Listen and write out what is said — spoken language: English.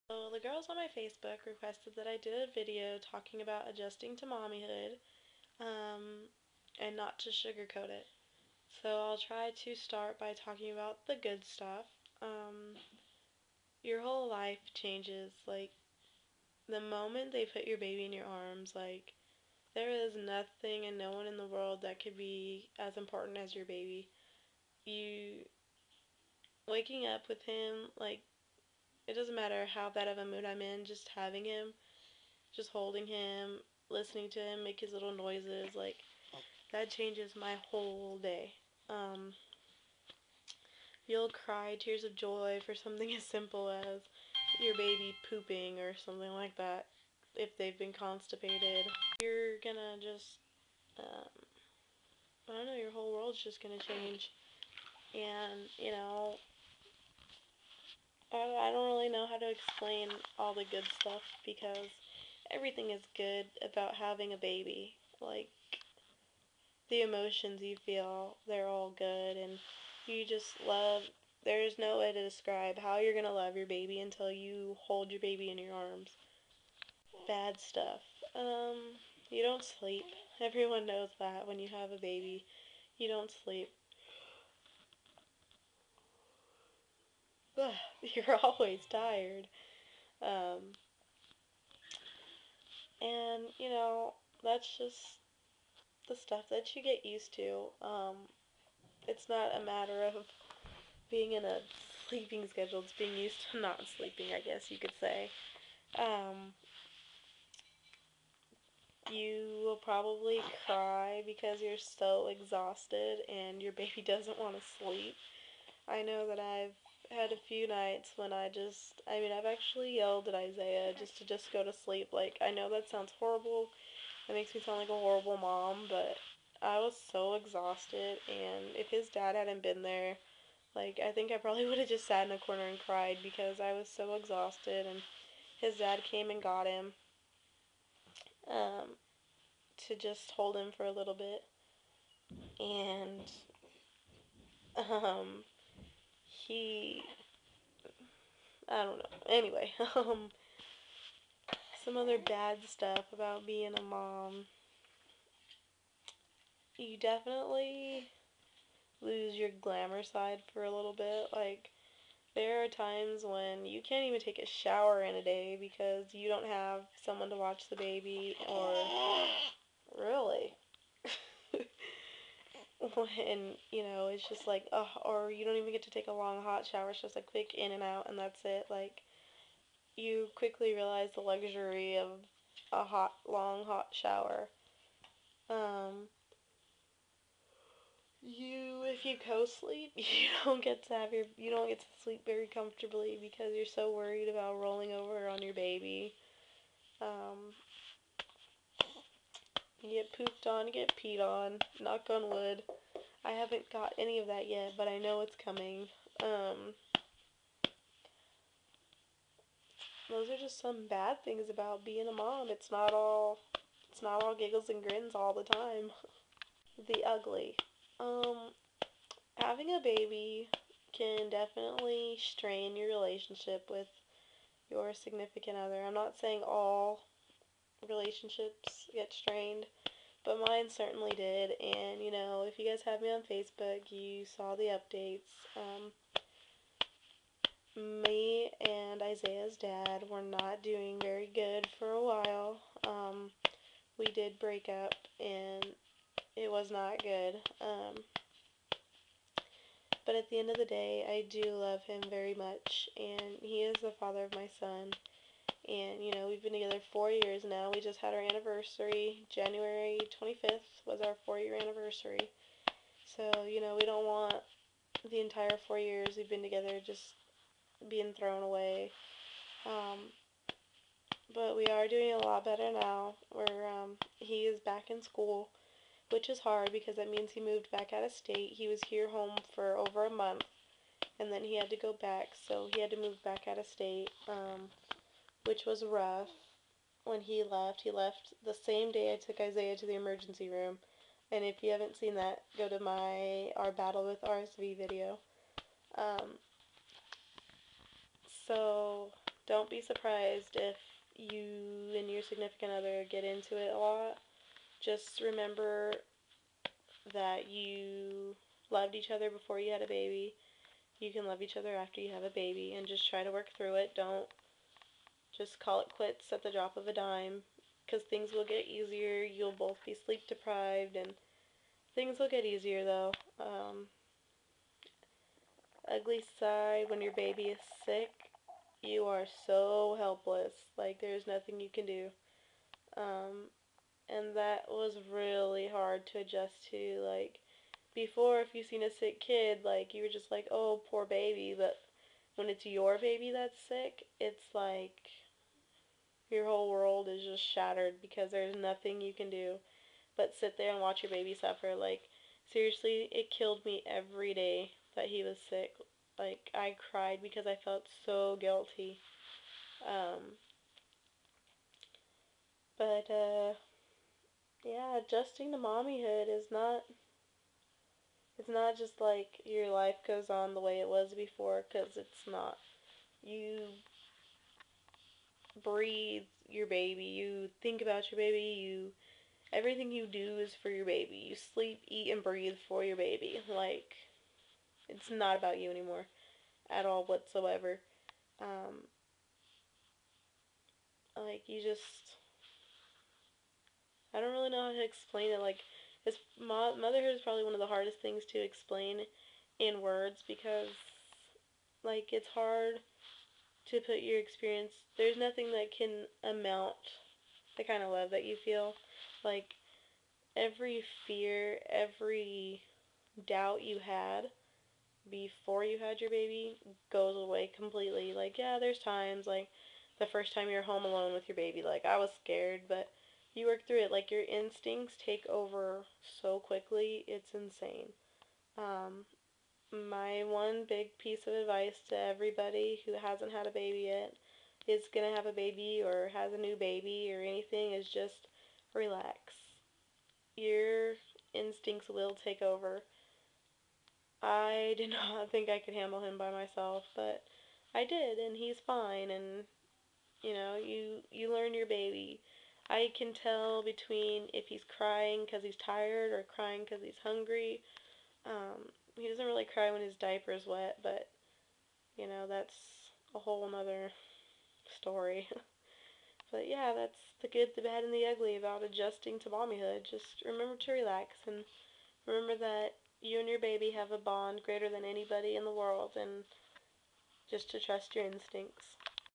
So the girls on my Facebook requested that I did a video talking about adjusting to mommyhood, and not to sugarcoat it. So I'll try to start by talking about the good stuff. Um, your whole life changes, like, the moment they put your baby in your arms, like, there is nothing and no one in the world that could be as important as your baby. You, waking up with him, like, it doesn't matter how bad of a mood I'm in, just having him, just holding him, listening to him make his little noises, like, that changes my whole day. Um, you'll cry tears of joy for something as simple as your baby pooping or something like that if they've been constipated. You're gonna just, I don't know, your whole world's just gonna change. And, I don't really know how to explain all the good stuff because everything is good about having a baby. Like, the emotions you feel, they're all good, and you just love. There's no way to describe how you're gonna love your baby until you hold your baby in your arms. Bad stuff. You don't sleep. Everyone knows that when you have a baby, you don't sleep. Ugh, you're always tired. Um, and, that's just the stuff that you get used to. It's not a matter of being in a sleeping schedule, it's being used to not sleeping, I guess you could say. Um, you will probably cry because you're so exhausted and your baby doesn't want to sleep. I know that I've had a few nights when I've actually yelled at Isaiah just to go to sleep. Like, I know that sounds horrible. It makes me sound like a horrible mom, but I was so exhausted, and if his dad hadn't been there, like, I think I probably would have just sat in a corner and cried because I was so exhausted, and his dad came and got him, um, to just hold him for a little bit, and, um, he, I don't know, anyway, some other bad stuff about being a mom. You definitely lose your glamour side for a little bit. Like, there are times when you can't even take a shower in a day because you don't have someone to watch the baby, or really. When, it's just like, or you don't even get to take a long hot shower. It's just a quick in and out, and that's it. Like, you quickly realize the luxury of a long hot shower. Um, if you co-sleep, you don't get to sleep very comfortably because you're so worried about rolling over on your baby. Um, you get pooped on, you get peed on, knock on wood. I haven't got any of that yet, but I know it's coming. Those are just some bad things about being a mom. It's not all giggles and grins all the time. The ugly. Um, Having a baby can definitely strain your relationship with your significant other. I'm not saying all relationships get strained, but mine certainly did. And, if you guys have me on Facebook, you saw the updates. Me and Isaiah's dad were not doing very good for a while. We did break up, and it was not good. But at the end of the day, I do love him very much, and he is the father of my son. And, we've been together 4 years now. We just had our anniversary. January 25th was our 4-year anniversary. So, we don't want the entire 4 years we've been together just being thrown away. But we are doing a lot better now. He is back in school, which is hard because that means he moved back out of state. He was here home for over a month, and then he had to go back, so he had to move back out of state, which was rough. When he left the same day I took Isaiah to the emergency room, and if you haven't seen that, go to our Battle with RSV video. So, don't be surprised if you and your significant other get into it a lot. Just remember that you loved each other before you had a baby. You can love each other after you have a baby, and just try to work through it. Don't just call it quits at the drop of a dime, because things will get easier. You'll both be sleep deprived, and things will get easier though. Ugly side, when your baby is sick, you are so helpless. Like, there's nothing you can do. Um, and that was really hard to adjust to. Like, before, if you seen a sick kid, like, you were just like, oh, poor baby. But when it's your baby that's sick, it's like your whole world is just shattered because there's nothing you can do but sit there and watch your baby suffer. Like, seriously, it killed me every day that he was sick. Like, I cried because I felt so guilty. Um, but yeah, adjusting to mommyhood is not, it's not just like your life goes on the way it was before, because it's not. You breathe your baby, you think about your baby, everything you do is for your baby. You sleep, eat, and breathe for your baby. Like, it's not about you anymore at all whatsoever. Um, like, you just, I don't really know how to explain it. Like, motherhood is probably one of the hardest things to explain in words, because, like, it's hard to put your experience, there's nothing that can amount the kind of love that you feel. Like, every fear, every doubt you had before you had your baby goes away completely. Like, yeah, there's times, like, the first time you're home alone with your baby, like, I was scared, but you work through it. Like, your instincts take over so quickly, it's insane. Um, my one big piece of advice to everybody who hasn't had a baby yet, is gonna have a baby, or has a new baby, or anything, is just relax. Your instincts will take over. I did not think I could handle him by myself, but I did, and he's fine. And you learn your baby. I can tell between if he's crying because he's tired or crying because he's hungry. He doesn't really cry when his diaper is wet, but that's a whole nother story. But yeah, that's the good, the bad, and the ugly about adjusting to mommyhood. Just remember to relax, and remember that you and your baby have a bond greater than anybody in the world, and just to trust your instincts.